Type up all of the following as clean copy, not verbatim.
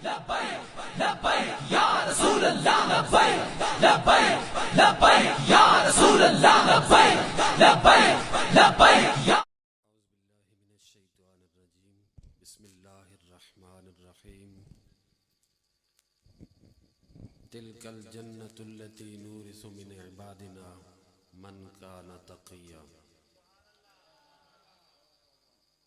लब्बैक लब्बैक या रसूल अल्लाह लब्बैक लब्बैक लब्बैक या रसूल अल्लाह लब्बैक लब्बैक लब्बैक या बिस्मिल्लाहिर्रहमानिर्रहीम तिलकल जन्नतुल्लती नूरिसु मिन इबादिना मन काना तक़िया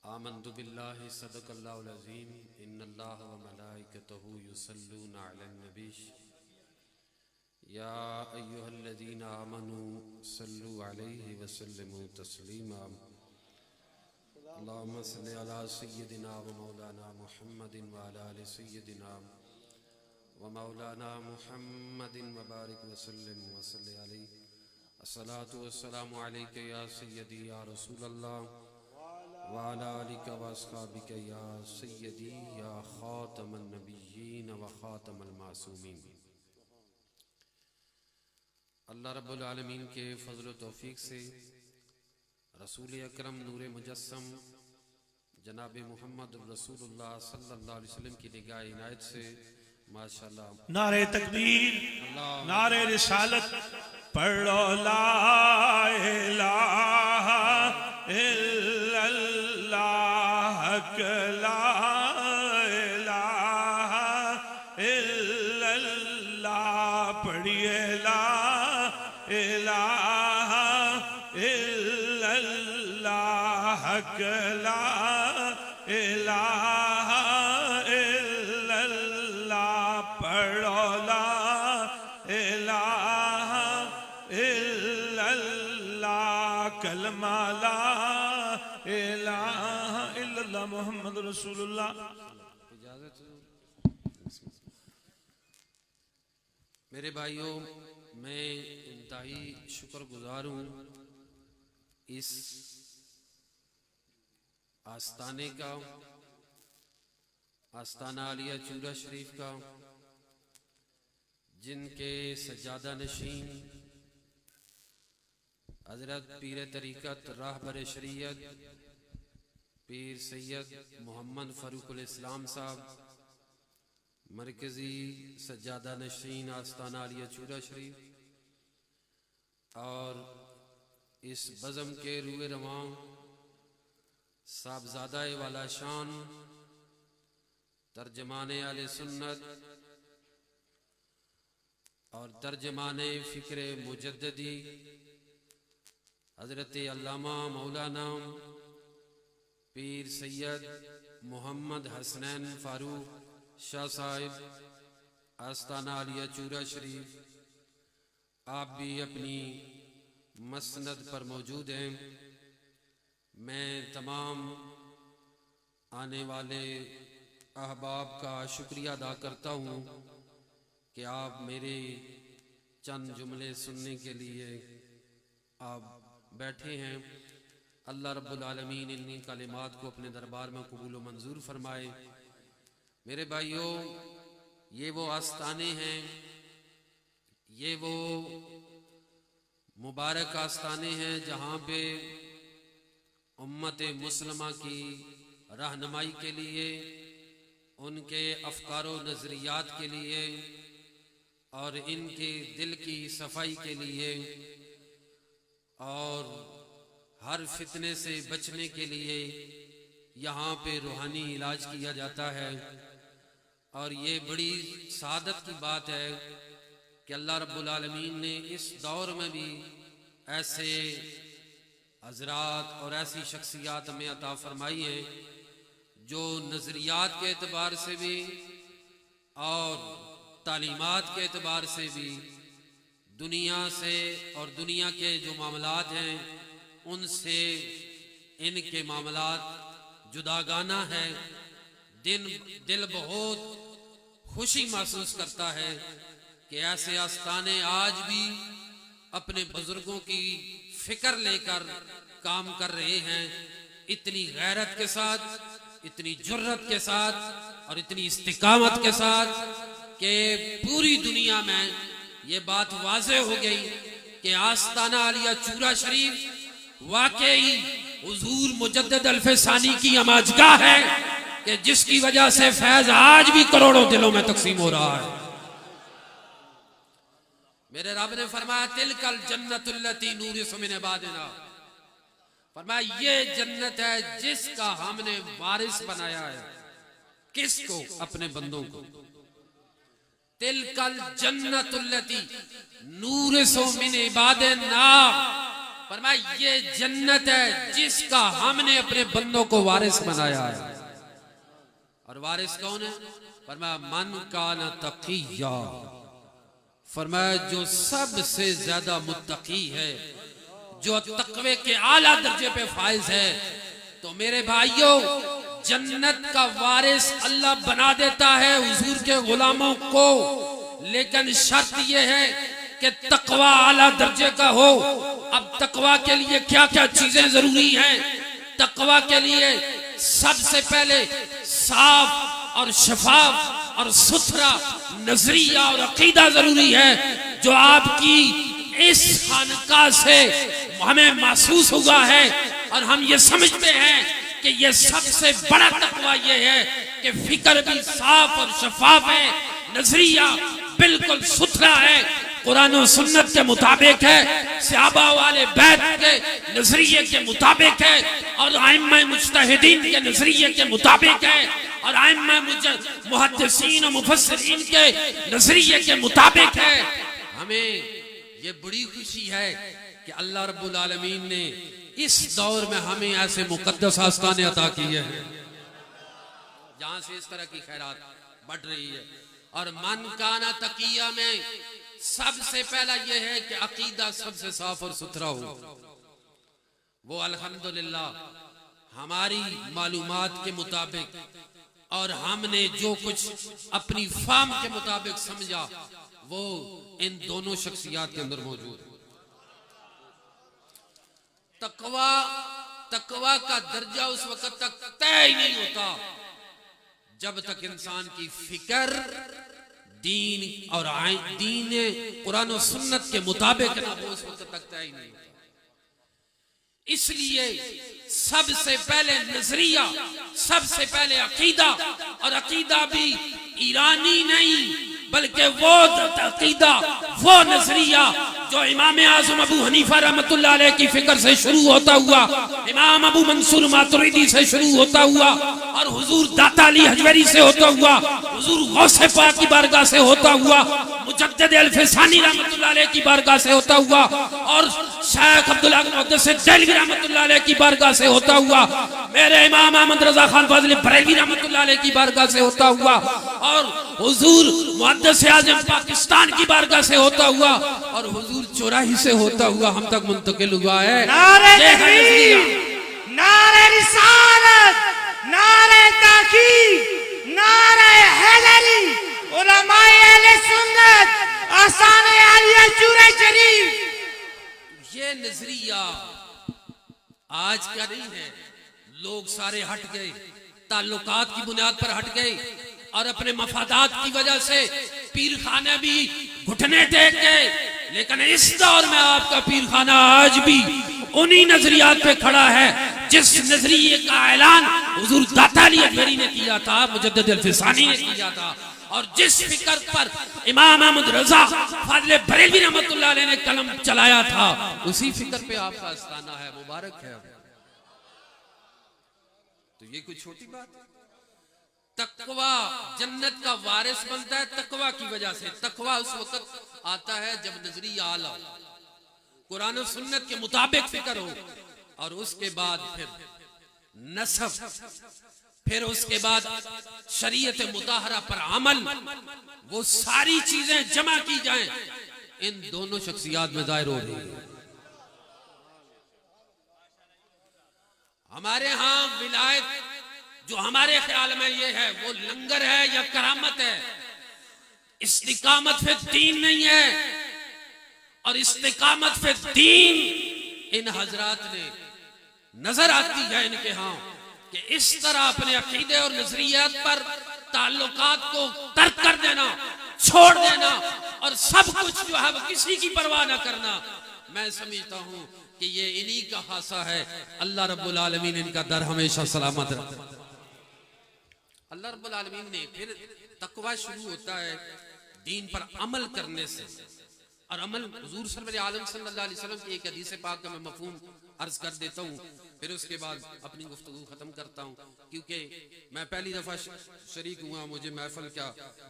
आमन्तु बिल्लाहि सदक़ल्लाहुल अज़ीम इन्नल्लाह व मलाइकतहु युसल्लूना अलन नबी या अय्युहल्लज़ीना आमनू सल्लु अलैहि व सल्लिमू तस्लीमा अल्लाहुम्मा सल्लि अला सय्यिदिना व मौलाना मुहम्मदिन व अला आलि सय्यिदिना व मौलाना मुहम्मदिन व बारिक व सल्लिम व सल्लि अलैहि अस्सलातु वस्सलामु अलैका या सय्यदी या रसूलल्लाह व अला आलिका व अस्हाबिका या सय्यदी या खातमन नबिय्यीन व खातमल मासूमीन। अल्लाह रब्बुल आलमीन के फज़ल व तौफीक से रसूल अकरम नूर मुजस्सम जनाब मोहम्मद रसूलुल्लाह सल्लल्लाहु अलैहि वसल्लम की निगाह इनायत से माशाअल्लाह नारे तकबीर नारे रिसालत पढ़ो ला इलाहा इल्लल्लाह ला इलाहा इल्लल्लाह पढ़िए ला इलाहा इल्लल्लाह ला इलाहा इल्लल्लाह पढ़ो ला इलाहा इल्लल्लाह कलमा ला इलाहा इल्लल्लाह मुहम्मद रसूलुल्लाह। इजाजत मेरे भाइयों, मैं इंतहाई शुक्रगुजार हूँ इस आस्ताने का, आस्ताना आलिया चूरा शरीफ का, जिनके सज्जादा नशीन हजरत पीर तरीक़त राहबर शरीयत पीर सैयद मोहम्मद फ़ारूक़ुल इस्लाम साहब मरकज़ी सज्जादा नशीन आस्ताना आलिया चूरा शरीफ और इस बज़म के रूए रवां साहबज़ादा वाला शान तर्जमाने आले सुन्नत और तर्जमाने फ़िक्र मुजद्ददी हज़रत अल्लामा मौलाना पीर सैयद मोहम्मद हसनैन फ़ारूक शाह साहिब आस्ताना आलिया चूरा शरीफ, आप भी अपनी मसनद पर मौजूद हैं। मैं तमाम आने वाले अहबाब का शुक्रिया अदा करता हूँ कि आप मेरे चंद जुमले सुनने के लिए आप बैठे हैं। अल्लाह रब्बुल आलमीन इन कलिमात को अपने दरबार में कबूल व मंजूर फरमाए। मेरे भाइयों, ये वो आस्ताने हैं, ये वो मुबारक आस्ताने हैं जहाँ पे उम्मत मुस्लिमा की रहनुमाई के लिए, उनके अफकारो नज़रियात के लिए और इनके दिल की सफाई के लिए और हर फितने से बचने के लिए यहाँ पे रूहानी इलाज किया जाता है। और ये बड़ी सादत की बात है कि अल्लाह रब्बुल आलमीन ने इस दौर में भी ऐसे हजरात और ऐसी शख्सियात हमें अता फरमाई हैं जो नज़रियात के एतबार से भी और तालीमात के एतबार से भी दुनिया से और दुनिया के जो मामलात हैं उनसे इनके मामलात जुदागाना है। दिल बहुत खुशी महसूस करता है कि ऐसे आस्ताने आज भी अपने बुजुर्गों की फिक्र लेकर काम कर रहे हैं, इतनी गैरत के साथ, इतनी जुर्रत के साथ और इतनी इस्तिकामत के साथ कि पूरी दुनिया में ये बात वाज़ेह हो गई कि आस्ताना आलिया चूरा शरीफ वाकई हुजूर मुजद्दिद अल्फ़सानी की अमाजगाह है। कि जिसकी वजह से फैज आज भी करोड़ों दिलों में तकसीम हो रहा है। मेरे रब ने फरमाया तिलकल जन्नतुल्लती नूरिसु मिन इबादिना, फरमाया ये जन्नत है जिसका हमने वारिस बनाया है। किसको? अपने बंदों को। तिलकल जन्नतुल्लती नूरिसु मिन इबादिना, फरमाया ये जन्नत है जिसका हमने अपने बंदों को वारिस बनाया है। और वारिस कौन है? फरमाया मन काना तकिया, फरमाया जो सबसे ज्यादा मुत्तकी है, जो तकवे के आला दर्जे पे फाइज है। तो मेरे भाइयों, जन्नत का वारिस अल्लाह बना देता है हुजूर के गुलामों को, लेकिन शर्त यह है कि तकवा आला दर्जे का हो। अब तकवा के लिए क्या क्या चीजें जरूरी हैं? तकवा के लिए सबसे पहले साफ और शफाफ और सुथरा नजरिया और अकीदा जरूरी है, जो आपकी इस खानका से हमें महसूस हुआ है। और हम ये समझते हैं कि ये सबसे बड़ा तकवा ये है कि फिक्र भी साफ और शफाफ है, नजरिया बिल्कुल सुथरा है, कुरान और सुन्नत के मुताबिक है, सहाबा वाले बैत के नजरिए के मुताबिक है, और आइम्मा मुज्तहिदीन के नजरिए के मुताबिक है, और आइम्मा मुहद्दिसीन और मुफस्सिरीन के नजरिए के मुताबिक है। हमें ये बड़ी खुशी है कि अल्लाह रब्बुल आलमीन ने इस दौर में हमें ऐसे मुकद्दस आस्ताने अता किए हैं जहां से इस तरह की खैरात बढ़ रही है। और मन काना तकिया में सबसे पहला यह है कि अकीदा सबसे साफ और सुथरा हो। वो अल्हम्दुलिल्लाह हमारी मालूमात के मुताबिक और हमने जो कुछ अपनी फाम के मुताबिक समझा, वो इन दोनों शख्सियात के अंदर मौजूद है। तकवा का दर्जा उस वक्त तक तय ही नहीं होता जब तक इंसान की फिक्र दीन और दीन कुरान और सुन्नत के मुताबिक ना हो, उस वक्त तक तय ही नहीं होता। इसलिए सबसे पहले नजरिया, सबसे पहले अकीदा, और अकीदा भी ईरानी नहीं बल्कि वो अकीदा, वो नजरिया जो इमाम आज़म अबू हनीफा रहमतुल्लाह अलैह की फिक्र से शुरू होता हुआ, इमाम अबू मंसूर मातुरीदी से शुरू होता हुआ, और हुजूर दाता अली हजवरी से होता हुआ, हुजूर गौसे पाक की बारगाह से होता हुआ, मुजद्दिद अल-फिसानी रहमतुल्लाह अलैह की बारगाह से होता हुआ, और शेख अब्दुल्लाह मुहद्दिस देहलवी रहमतुल्लाह अलैह की बारगाह से होता हुआ, मेरे इमाम अहमद रजा खान फाज़िल बरेलवी रहमतुल्लाह अलैह की बारगाह से होता हुआ, और हुजूर मुहद्दिस आज़म पाकिस्तान की बारगाह से होता हुआ, और हुजूर चौराही से होता हुआ हम तक मुंतकिल हुआ है। नारे तकबीर, नारे रिसालत, नारे ताकीद, नारे हैदरी, उलमाए अहले सुन्नत, आसाने आलिया चूरे शरीफ। ये नजरिया आज का नहीं है। लोग सारे हट गए, ताल्लुकात की बुनियाद पर हट गए, और अपने मफादात की वजह से पीर खाने भी घुटने टेक गए। लेकिन इस दौर में आपका पीर खाना आज भी उन्हीं नजरियात पे खड़ा है जिस नजरिए का ऐलान हुजूर दाता अली हजवरी ने किया था, मुजद्दिद अल-फिसानी ने किया था, और जिस फिक्र पर इमाम अहमद रजा फाज़िल बरेलवी रहमतुल्लाह अलैह ने कलम चलाया था, उसी फिक्र पे आपका आस्ताना है। मुबारक है। तो ये कोई छोटी बात है? तकवा जन्नत का वारिस बनता है तकवा की वजह से। तकवा उस वक्त आता है जब नजरिया आला, कुरान और सुन्नत के मुताबिक फिक्र हो, और उसके बाद फिर नसब, फिर उसके बाद शरीयत मुताहरा पर अमल, वो सारी चीजें जमा की जाएं, इन दोनों शख्सियात में जाहिर हो रही है। हमारे यहां विलायत जो हमारे ख्याल में ये है, वो लंगर है या करामत है। इस्तिकामत पे दीन नहीं है, और इस्तिकामत पे दीन इन हजरात ने नजर आती है इनके यहां कि इस तरह अपने अकीदे और नजरियात पर ताल्लुकात को तर्क कर देना, छोड़ देना, और सब कुछ जो है वो किसी की परवाह ना करना। मैं समझता हूं कि ये इन्हीं का खासा है। अल्लाह रब्बुल आलमीन इनका दर हमेशा सलामत रखे। अल्लाह रब्बुल आलमीन ने फिर तकवा शुरू होता है दीन पर अमल करने से। और अमल हुजूर सल्लल्लाहु अलैहि वसल्लम की एक हदीस पाक का मैं मफहूम अर्ज कर देता हूँ, फिर उसके बाद अपनी गुफ्तगू खत्म करता हूँ, क्योंकि मैं पहली दफा शरीक हुआ, मुझे महफिल का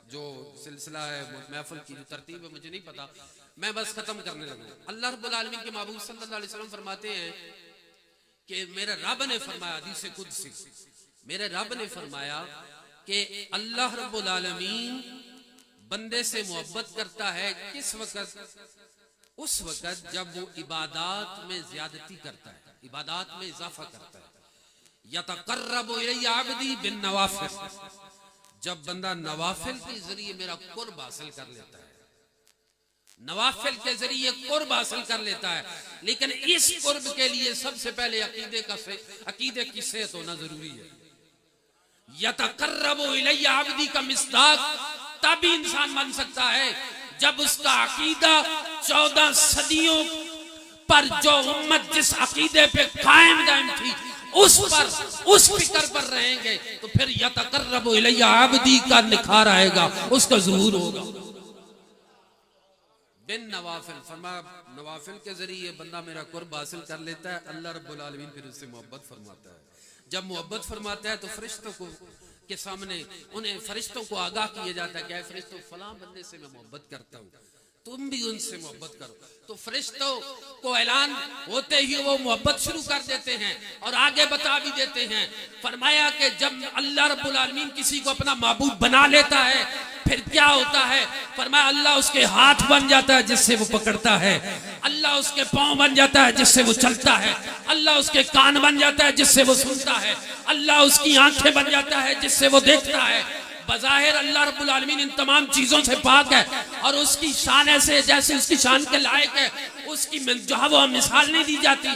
जो सिलसिला है, महफिल की जो तरतीब है मुझे नहीं पता, मैं बस खत्म करने लगा। अल्लाह रब्बुल आलमीन के महबूब सल्लल्लाहु अलैहि वसल्लम फरमाते हैं कि मेरे रब ने फरमाया, हदीस कुदसी, मेरे रब ने फरमाया कि अल्लाह रब्बुल आलमीन बंदे से मोहब्बत करता है किस वक्त? उस वक्त जब वो इबादत में ज्यादती करता है, इबादत में इजाफा करता है। यतकर्रबु इलैया अब्दी बिन नवाफिल, जब बंदा नवाफिल के जरिए मेरा कुर्ब हासिल कर लेता है, नवाफिल के जरिए कुर्ब हासिल कर लेता है। लेकिन इस कुर्ब के लिए सबसे पहले अकीदे की सेहत होना जरूरी है। यतकर्रबु इलैया अब्दी का मिस्दाक तभी इंसान बन सकता है जब उसका अकीदा 14 सदियों पर जो उम्मत जिस अकीदे पे कायम दायम थी उस फिक्र पर रहेंगे, तो फिर यतकर्रबु इलैया अब्दी का निखार आएगा, उसका ज़ुहूर होगा। बिन नवाफिल, फरमाया नवाफिल के जरिए बंदा मेरा कुर्ब हासिल कर लेता है, अल्लाह रब्बुल आलमीन फिर उससे मोहब्बत फरमाता है। जब मोहब्बत फरमाता है तो फरिश्तों को के सामने उन्हें फरिश्तों को आगाह किया जाता है कि फरिश्तों फलां बंदे से मैं मोहब्बत करता हूँ, तुम भी उनसे मोहब्बत करो। तो फरिश्तों को ऐलान होते ही वो मोहब्बत शुरू कर देते हैं और आगे बता भी देते हैं। फरमाया कि जब अल्लाह रब्बुल आलमीन किसी को अपना महबूब बना लेता है फिर क्या होता है? फरमाया अल्लाह उसके हाथ बन जाता है जिससे वो पकड़ता है, अल्लाह उसके पांव बन जाता है जिससे वो चलता है, अल्लाह उसके कान बन जाता है जिससे वो सुनता है, अल्लाह उसकी आंखें बन जाता है जिससे वो देखता है। बज़ाहिर अल्लाह रब्बुल आलमीन इन तमाम चीजों से पाक है और उसकी शान ऐसे जैसे उसकी शान के लायक है, उसकी जो है वो मिसाल नहीं दी जाती।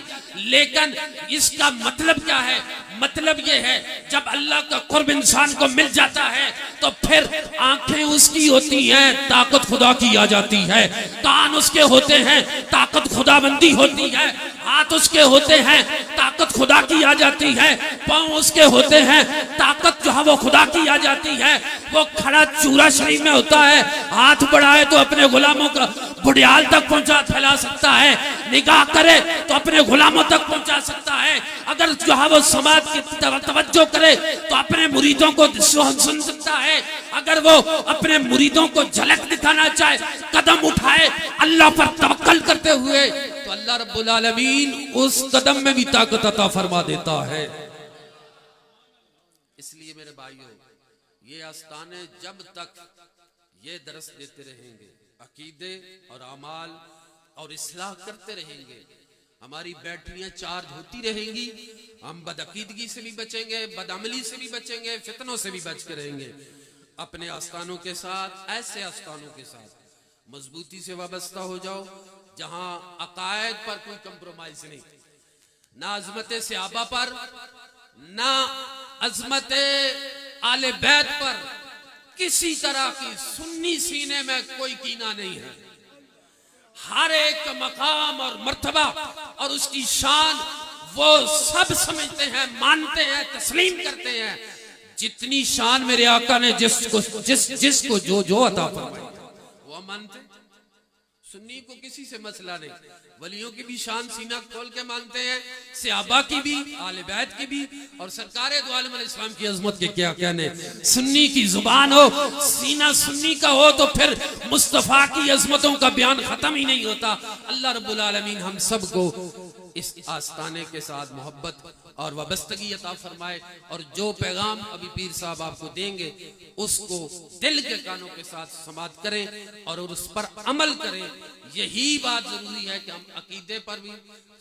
लेकिन इसका मतलब क्या है? मतलब ये है जब अल्लाह का कुर्ब इंसान को मिल जाता है तो फिर आंखें उसकी होती हैं, ताकत खुदा की आ जाती है, कान उसके होते हैं, ताकत खुदाबंदी होती है, हाथ उसके होते हैं, ताकत खुदा की आ जाती है, पांव उसके होते हैं, ताकत जो है वो खुदा की आ जाती है। वो खड़ा चूरा शरीफ में होता है, हाथ बढ़ाए तो अपने गुलामों का बुढ़ियाल तक पहुंचा फैला सकता है, निगाह करे तो अपने गुलामों तक पहुंचा सकता है, अगर जो है वो समाज की तवज्जो करे तो अपने मुरीदों को सुन सकता है, अगर वो अपने मुरीदों को झलक दिखाना चाहे, कदम उठाए अल्लाह पर तवक्कल करते हुए, तो अल्लाह रब्बुल आलमीन उस कदम में भी ताकत अता फरमा देता है। इसलिए मेरे भाइयों, ये आस्ताने जब तक ये दरस देते रहेंगे, अकीदे और अमाल और इस्लाह करते रहेंगे, हमारी बैटरियां चार्ज होती रहेंगी, हम बदअकीदगी से भी बचेंगे, बदअमली से भी बचेंगे, फितनों से भी बच के रहेंगे। अपने आस्तानों के साथ, ऐसे आस्तानों के साथ मजबूती से वाबस्ता हो जाओ जहां अकायद पर कोई कंप्रोमाइज नहीं, ना अजमत सहाबा पर, ना अजमत आले बैत पर किसी तरह की सुन्नी सीने में कोई कीना नहीं है। हर एक मकाम और मर्तबा और उसकी शान वो सब समझते हैं, मानते हैं, तस्लीम करते हैं। जितनी शान मेरे आका ने जिसको जो अता फरमाई वो मानते। सुन्नी को किसी से मसला नहीं, वलियों की भी शान सीना खोल के मानते हैं, सहाबा की भी, आले बैत की भी, और सरकारे दो आलम अलैहिस्सलाम की अजमत के क्या कहने। सुन्नी की जुबान हो, सीना सुन्नी का हो तो फिर मुस्तफा की अजमतों का बयान खत्म ही नहीं होता। अल्लाह रब्बुल आलमीन हम सबको इस आस्ताने के साथ मोहब्बत और वाबस्तगी अता फरमाए, और जो पैगाम अभी पीर साहब आपको देंगे उसको दिल के कानों के साथ समात करें और उस पर अमल करें। यही बात जरूरी है कि हम अकीदे पर भी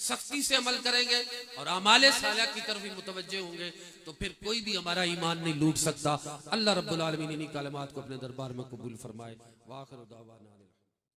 सख्ती से अमल करेंगे और अमाले सालिहा की तरफ भी मुतवज्जे होंगे, तो फिर कोई भी हमारा ईमान नहीं लूट सकता। अल्लाह रब्बुल आलमीन इन्हीं कलमात को अपने दरबार में कबूल फरमाए। वाखिर दावाना।